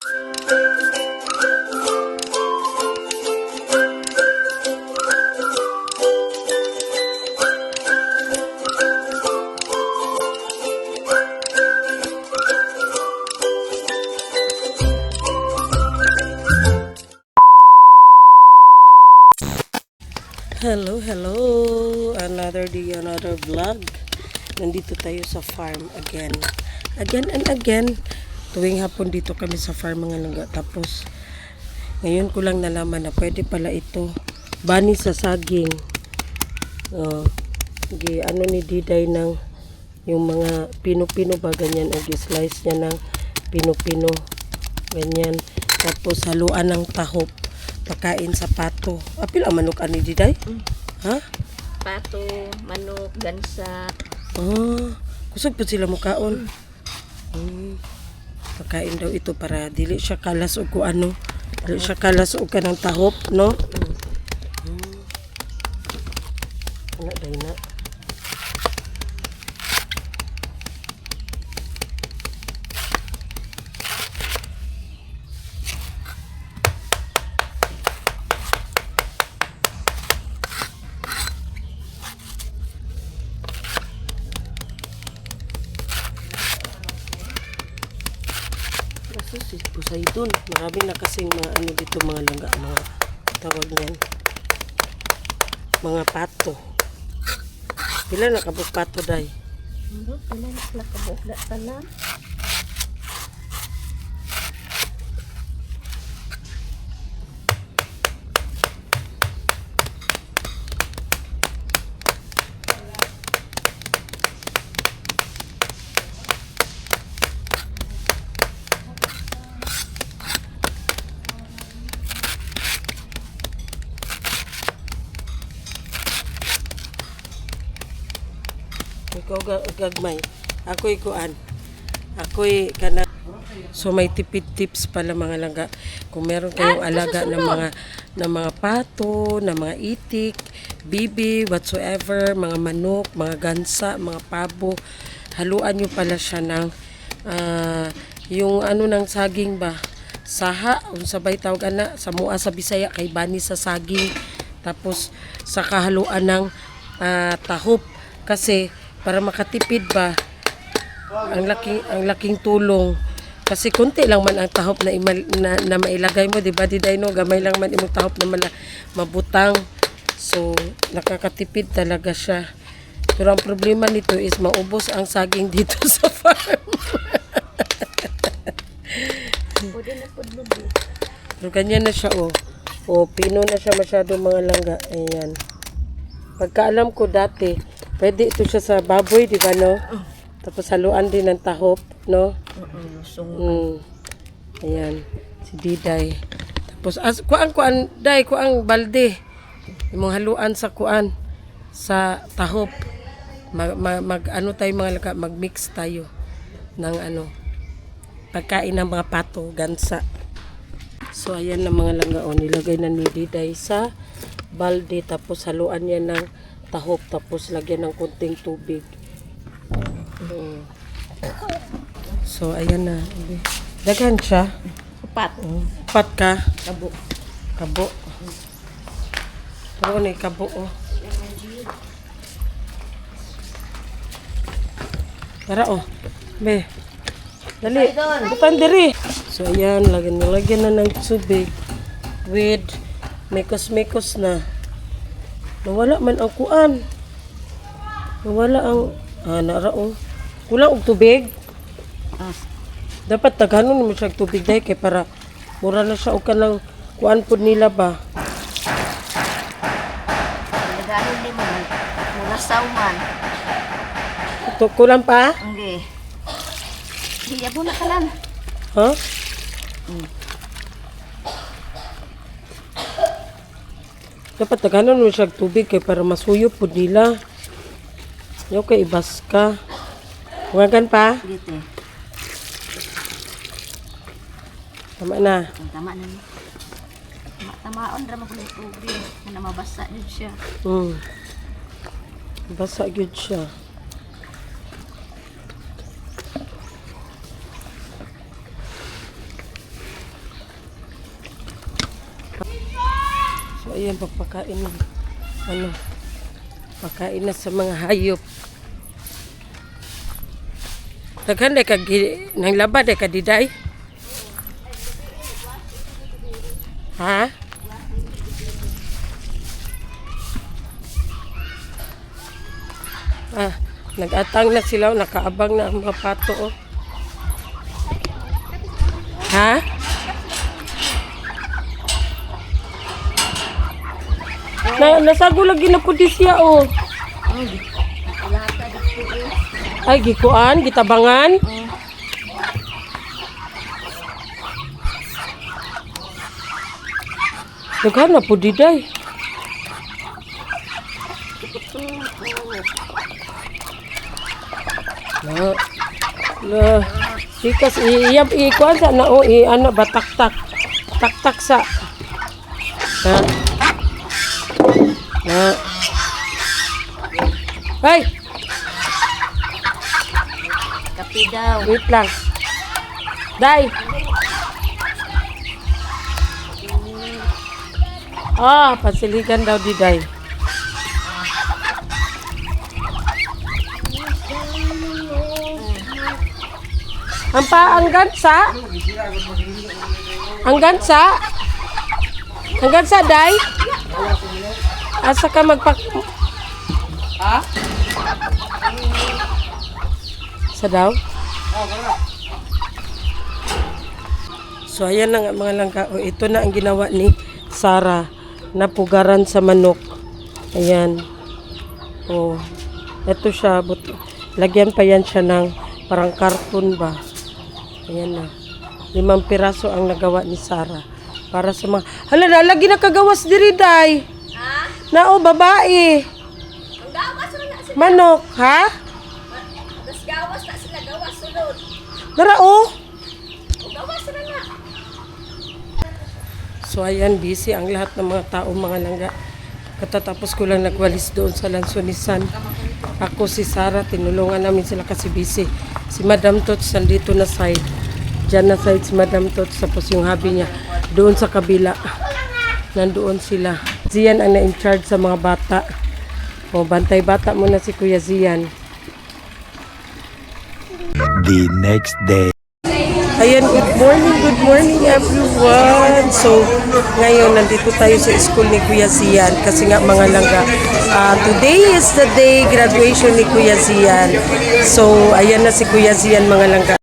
Hello, hello! Another day, another vlog. Nandito tayo sa farm again. Again and again. Tuwing hapon dito kami sa farm mga langga. Tapos, ngayon ko lang nalaman na pwede pala ito. Bani sa saging. Ano ni Diday ng yung mga pino-pino ba ganyan. O slice niya ng pino-pino. Ganyan. Tapos haluan ng tahop. Pakain sa pato. Apil ang manok ani Diday? Ha? Pato, manok, gansa. Kusog po sila mukaon. Pakain daw ito para dili siya kalas o kung ano. Dili siya kalas o kanang tahop, no? Ano daw na? Si Poseidon. Marami na kasing mga ano dito mga langga. Mga tawag niyan. Mga pato. Pila na kabuk pato day? Pila na kabuk da sana. Ikaw gagmay. Ako'y kuan. Ako'y kana. So may tipid tips pala mga langga. Kung meron kayong alaga ng mga pato, ng mga itik, bibi, whatsoever, mga manok, mga gansa, mga pabo, haluan nyo pala siya ng yung ano ng saging ba? Saha, sabay tawag ana sa mua sa Bisaya kay bani sa saging. Tapos sa kahaluan ng tahop kasi para makatipid ba ang laking tulong kasi kunti lang man ang tahop na mailagay mo, di ba Diday no, gamay lang man imong tahop na mabutang, so nakakatipid talaga siya. Pero ang problema nito is maubos ang saging dito sa farm. Pero ganyan na siya pino na siya masyado mga langga. Ayan, pagkaalam ko dati pwede ito siya sa baboy, di ba no? Tapos haluan din ng tahop, no? Ayan, si Diday. Tapos kuan day, kuan balde. Imong haluan sa kuan sa tahop. Ano tayo mga laga, mag-mix tayo ng ano pagkain ng mga pato, gansa. So ayan na mga langga nilagay na ni Diday sa balde tapos haluan niya ng tahop tapos lagyan ng kunting tubig. So ayan na. Daghan siya. Upat. Upat ka. Kabo. Pero na kabo Tara Be. Dali. Butan diri. So ayan, lagyan na ng tubig with mekos na. Nawala man ang kuan. Nawala ang naraong. Kulang og tubig. Dapat taghanon mo siya tubig dai kay para mura na siya og kanang kuan pud nila ba. Naganon ni mo. Mura sauman. Ito kulang pa? Hindi. Hiya mo na kalan. Ha? Dapat taganon mo siya tubig kay para masuyo po nila. Yung kay ibas ka. Huwagan pa? Dito. Tama na. Tama na. Tamaon ra mo tubig na mabasa jud siya. Basa gyud siya. ayan, pagpakain ng ano, pagkain na sa mga hayop. Daghan day kag nang laba day kadiday. Ha? Nag-atang na sila, nakaabang na ang mga pato. Oh. Ha? Nasago lagi na po di siya, oh. Ay, gikuan, gitabangan. Daghan na po di day. Ikas ikuan sa na o ano ba taktak. Taktak sa. Ha. Ha. Hey. Kapi daw. Wait lang. Day. Pasiligan daw di day. Ang gansa? Ang gansa? Ang gansa, day? Asa ka magpak... Ha? Sa daw? So, ayan na nga mga langka. O, ito na ang ginawa ni Sarah. Napugaran sa manok. Ayan. O, ito siya. Lagyan pa yan siya ng parang karton ba. Ayan na. 5 piraso ang nagawa ni Sarah. Para sa mga... Hala na, lagi nakagawas diri, day. Ha? Nao, babae. Ang gawas na sila. Manok, ha? Das gawas na sila. Gawas sulod. Dara, oh. Ang gawas na na. So, ayan, busy ang lahat ng mga tao, mga langga. Katatapos ko lang nagwalis doon sa Lansonisan. Ako, si Sarah, tinulungan namin sila kasi busy. Si Madam Tots nandito na side. Diyan na side si Madam Tots. Tapos yung hubby niya, doon sa kabila. Nandoon sila. Zian ang na-in-charge sa mga bata. O, bantay bata muna si Kuya Zian. The next day. Ayan, good morning everyone. So, ngayon nandito tayo sa school ni Kuya Zian kasi nga mga langga. Today is the day graduation ni Kuya Zian. So, ayan na si Kuya Zian mga langga.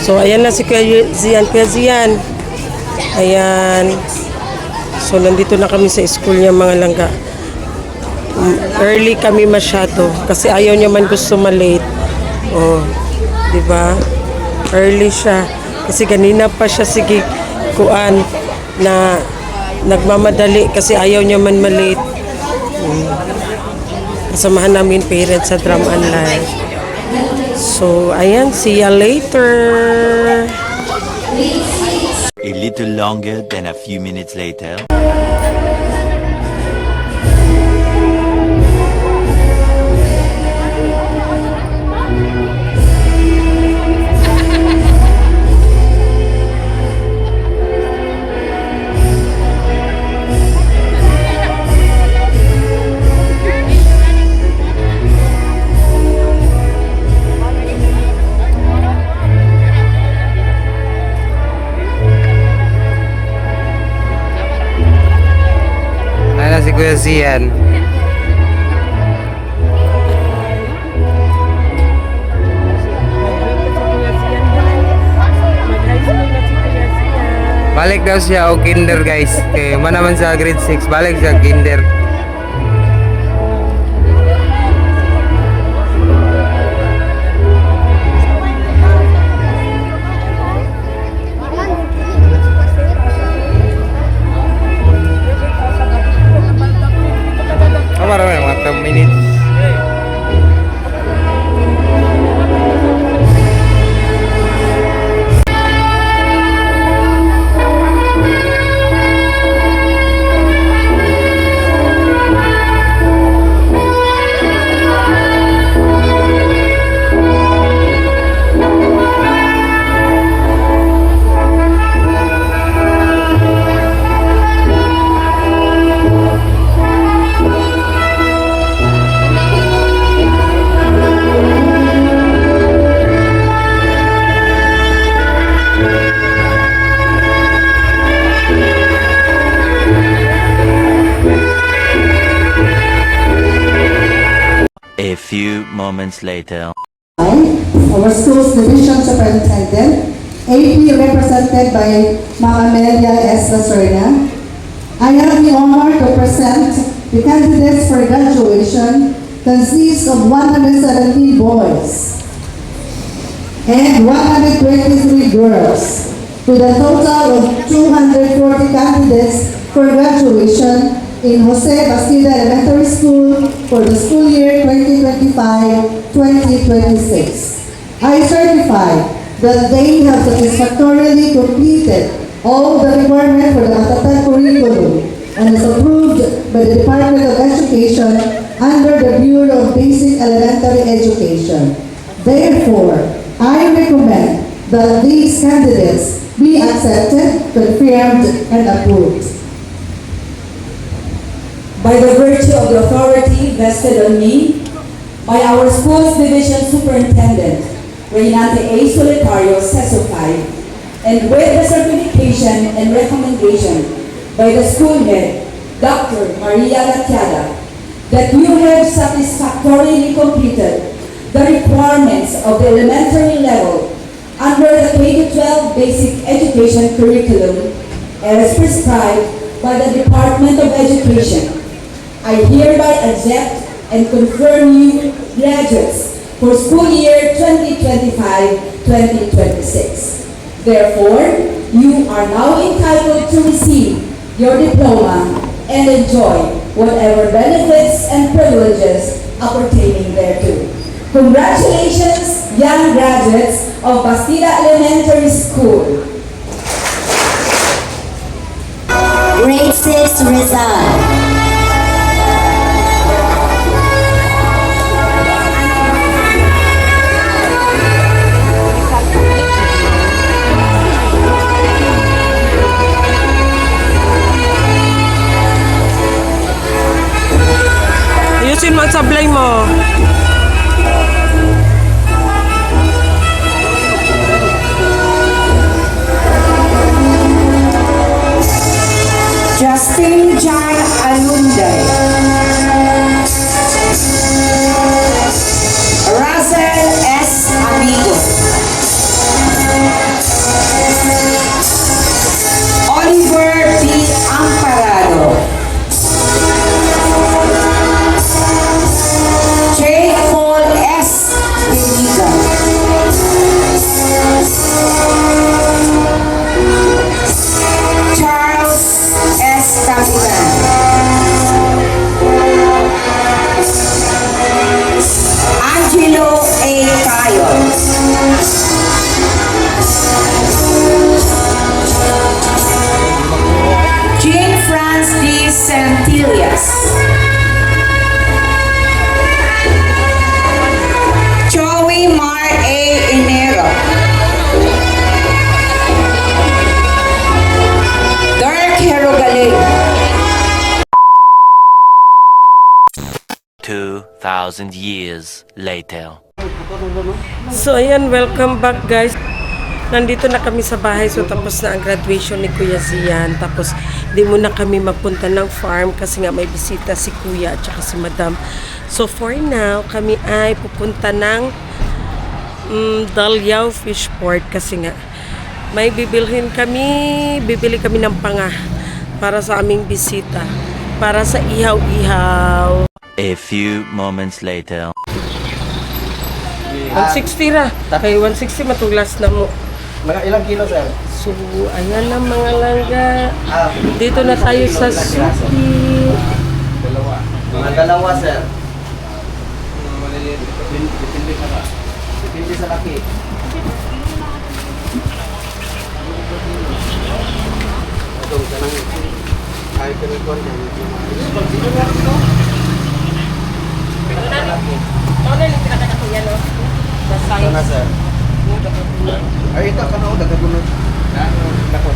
So, ayan na si Kuya Zian. Kuya Zian. Ayan. So, nandito na kami sa school niya mga langga. Early kami masyado kasi ayaw niya man gusto malate. Oh, 'di ba? Early siya. Kasi kanina pa siya sige kuan na nagmamadali kasi ayaw niya man malate. Kasamahan namin parents sa Drum and Live. So, ayan, see ya later. A little longer than a few minutes later. Si Kuya Zian. Balik daw siya o kinder guys. Okay, manaman sa grade 6, balik siya kinder. Mga 10 minutes. moments later. Our school's division superintendent, AP represented by Mama Amelia S. Lacerna. I have the honor to present the candidates for graduation consists of 117 boys and 123 girls, with a total of 240 candidates for graduation in Jose Bastida Elementary School for the school year 2025-2026. I certify that they have satisfactorily completed all the requirements for the Matatag curriculum and is approved by the Department of Education under the Bureau of Basic Elementary Education. Therefore, I recommend that these candidates be accepted, confirmed, and approved. By the virtue of the authority vested on me by our school's division superintendent, Reynante A. Solitario, CESO 5, and with the certification and recommendation by the school head, Dr. Maria Latiada, that you have satisfactorily completed the requirements of the elementary level under the K-12 basic education curriculum as prescribed by the Department of Education. I hereby accept and confirm you graduates for school year 2025-2026. Therefore, you are now entitled to receive your diploma and enjoy whatever benefits and privileges appertaining thereto. Congratulations, young graduates of Bastida Elementary School. Grade 6 result. Ayusin mo ang sablay mo. Justin John Alunday. Russell S. Amigo. Oliver P. Amparado. J. Paul S. Beniga. Charles S. Capitan. Angelo A. Cayo. Jean Franz D. Santillas. Joey Mar A. Enero. Dirk Herogaling. 2,000 years later. So ayan, welcome back guys. Nandito na kami sa bahay. So tapos na ang graduation ni Kuya Zian. Tapos di muna kami magpunta ng farm kasi nga may bisita si Kuya at saka si Madam. So for now, kami ay pupunta ng Dalyao Fish Port kasi nga may bibili kami ng panga para sa aming bisita. Para sa ihaw-ihaw. A few moments later. 160 ra. Kay 160 matuglas na mo. Mga ilang kilo, sir? So, ayan na mga langga. Dito na tayo sa suki. Mga dalawa, sir. Depende sa laki. Itong kanang kahit pinagkuhan niya. Ito na, sir. Ay, ito ka na o, dagagunod. Dako.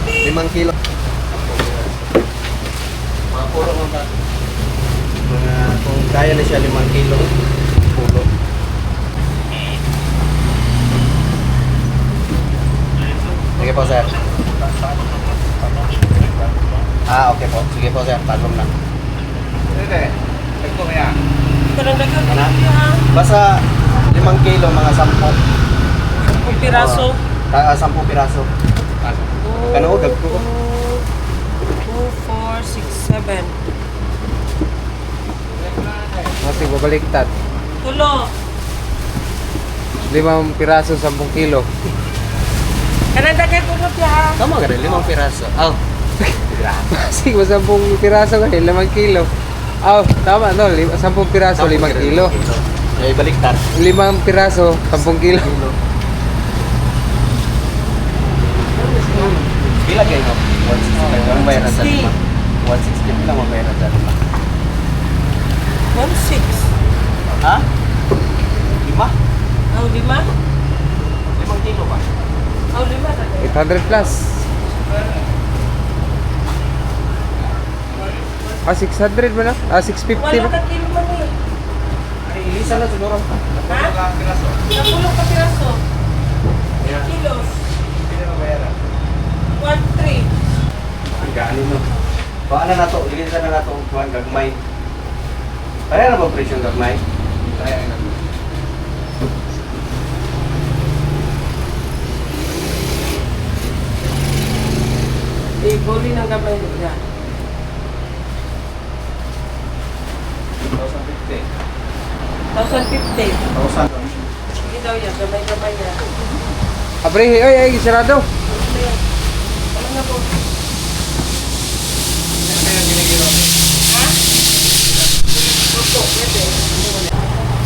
5 kilo. Mga pulo mo ba? Kung kaya na siya 5 kilo, pulo. Sige po, sir. Okay po. Sige po, sir. Talong lang. Sige. Ito kaya. ka ng dagat. Ano? Ha? Basta 5 kilo, mga 10. 10 piraso. 10 piraso. Kano dag ko? 2, 4, 6, 7. Mati babaliktad. Tulo. 5 piraso, 10 kilo. Kanang dagat ko na ha. Tama ka rin, 5 piraso. Oh. Sige, 10 piraso ka 5 kilo. Oh, tama no, 10 piraso, 5 kilo. Ay, baliktad. 5 piraso, 10 kilo. Pila kayo no? 160. Ang bayaran sa 5. 160 lang ang bayaran sa 5. 1, 6. Ha? 5? Aw, 5? 5 kilo ba? Aw, 5 na. 800 plus. 600 ba na? 650 Wala ba? ka kilo man eh. Ay, ilisa na siguro. Ha? Piraso. Napulong ka piraso. Kilos. Pila ang bayaran? 1, 3. Ang galing no. Paano na to? Ilisa na to kuan gagmay. Kaya na ba presyo ng gagmay? Kaya na. Boli ng gabay niya. 1,050. 1,050. 1,000. Sige daw yan, gabay-gabay yan. Abre, ay, sarado. Ano na po?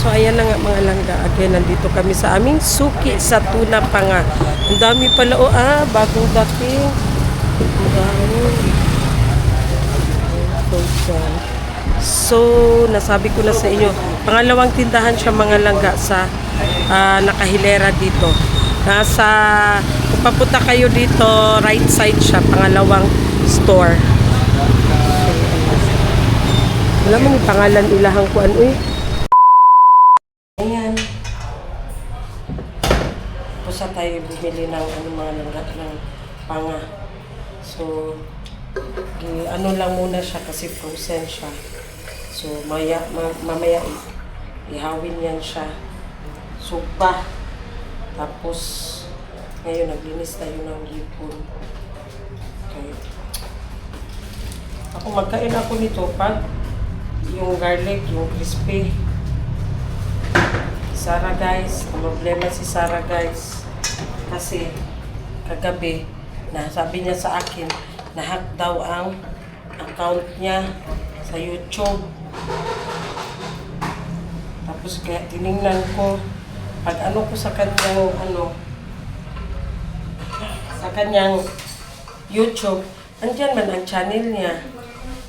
So ayan na nga mga langga. Again, nandito kami sa aming suki sa Tuna Panga. Ang dami pala bagong dating. Ang dami. So, nasabi ko na sa inyo, pangalawang tindahan siya mga langga sa nakahilera dito. Nasa, kung papunta kayo dito, right side siya, pangalawang store. Wala man yung pangalan ilahang kuan, uy. Ayan. Pusa tayo bumili ng mga langga ng panga. So, ano lang muna siya kasi frozen siya. So, mamaya ihawin yan siya. Supa. Tapos, ngayon naglinis tayo ng hipon. Okay. Ako magkain ako nito pag yung garlic, yung crispy. Sarah guys, problema si Sarah guys. Kasi kagabi, sabi niya sa akin, na-hack daw ang account niya sa YouTube. Tapos kaya tiningnan ko, pag ano ko sa kanyang YouTube, andyan man ang channel niya.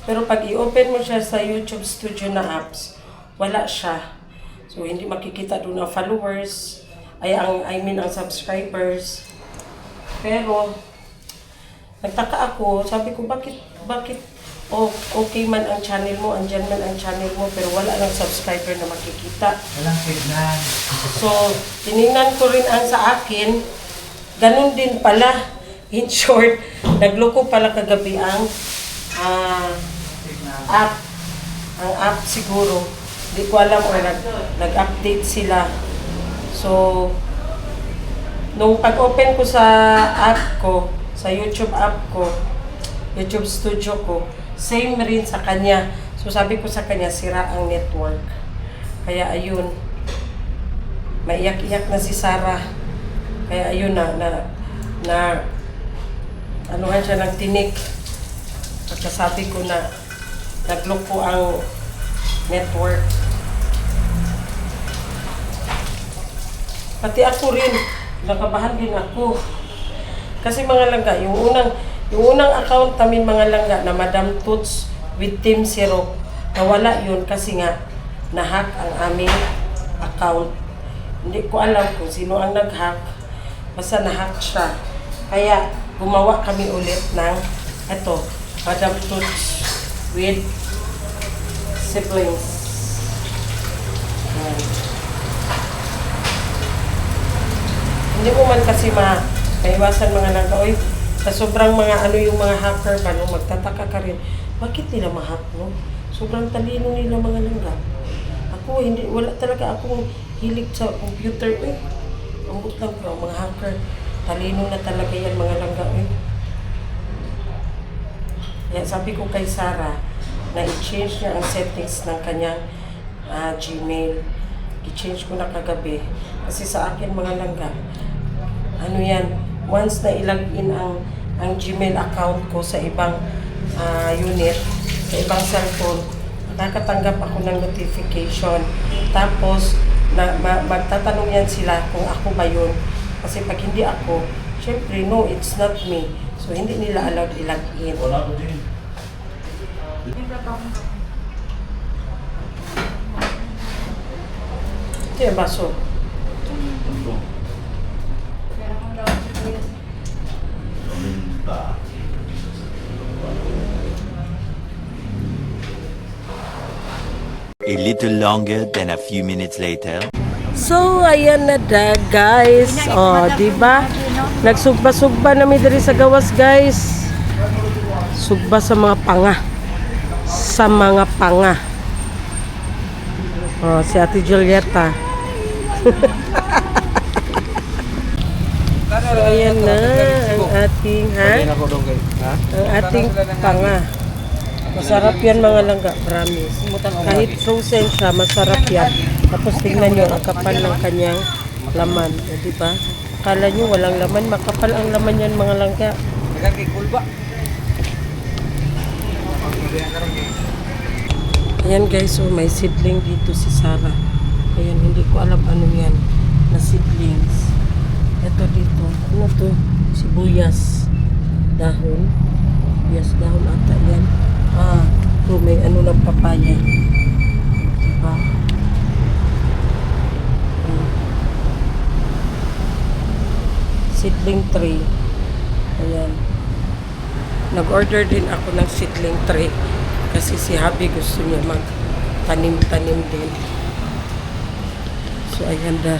Pero pag i-open mo siya sa YouTube Studio na apps, wala siya. So hindi makikita doon ang followers, ang subscribers. Pero nagtaka ako, sabi ko bakit okay man ang channel mo, andyan man ang channel mo, pero wala nang subscriber na makikita. Walang signal. So, tinignan ko rin ang sa akin, ganun din pala. In short, nagloko pala kagabi ang app. Ang app siguro. Hindi ko alam kung nag-update sila. So, nung pag-open ko sa app ko, sa YouTube app ko, YouTube Studio ko, same rin sa kanya. So sabi ko sa kanya, sira ang network. Kaya ayun, maiyak-iyak na si Sarah. Kaya ayun anuhan siya ng tinik. Pagkasabi ko na nagloko ang network. Pati ako rin, nakabahan din ako. Kasi mga langga, yung unang account namin mga langga na Madam Toots with Team Zero, nawala yun kasi nga na-hack ang aming account. Hindi ko alam kung sino ang nag-hack, basta na-hack siya. Kaya gumawa kami ulit ng ito, Madam Toots with siblings. Ayan. Hindi mo man kasi maiwasan mga langga, oy, sa sobrang mga yung mga hacker ba, no, magtataka ka rin, bakit nila ma-hack, no? Sobrang talino nila mga langga. Ako, hindi, wala talaga akong hilig sa computer eh. Ambot lang ko, mga hacker. Talino na talaga yan mga langga eh. Kaya sabi ko kay Sarah, na i-change niya ang settings ng kanyang Gmail. I-change ko na kagabi. Kasi sa akin mga langga, ano yan, once na ilagin ang Gmail account ko sa ibang unit, sa ibang cellphone, nakakatanggap ako ng notification. Tapos, magtatanong yan sila kung ako ba yun. Kasi pag hindi ako, syempre, no, it's not me. So, hindi nila allowed ilagin. Ito yung baso. A little longer than a few minutes later. So, ayan na guys. O, diba? Nagsugba-sugba na mi diri sa gawas, guys. Sugba sa mga panga. Sa mga panga. O, si Ate Julieta. So, ayan na ang ating, ang ating panga. Masarap yan mga langga, promise. Kahit frozen siya, masarap yan. Tapos tingnan nyo, ang kapal ng kanyang laman. O, diba? Akala nyo walang laman, makapal ang laman yan mga langga. Ayan guys, so may seedling dito si Sarah. Ayan, hindi ko alam ano yan na seedlings. Ito dito, ano to? Sibuyas. Dahon. Sibuyas dahon ata yan. Ito may ano ng papaya. Diba? Seedling tray. Ayan. Nag-order din ako ng seedling tray. Kasi si Habi gusto niya magtanim-tanim din. So, ayan, the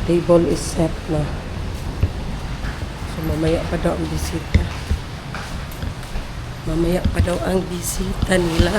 table is set na. So, mamaya pa daw ang bisita. Mamaya pa daw ang bisita nila.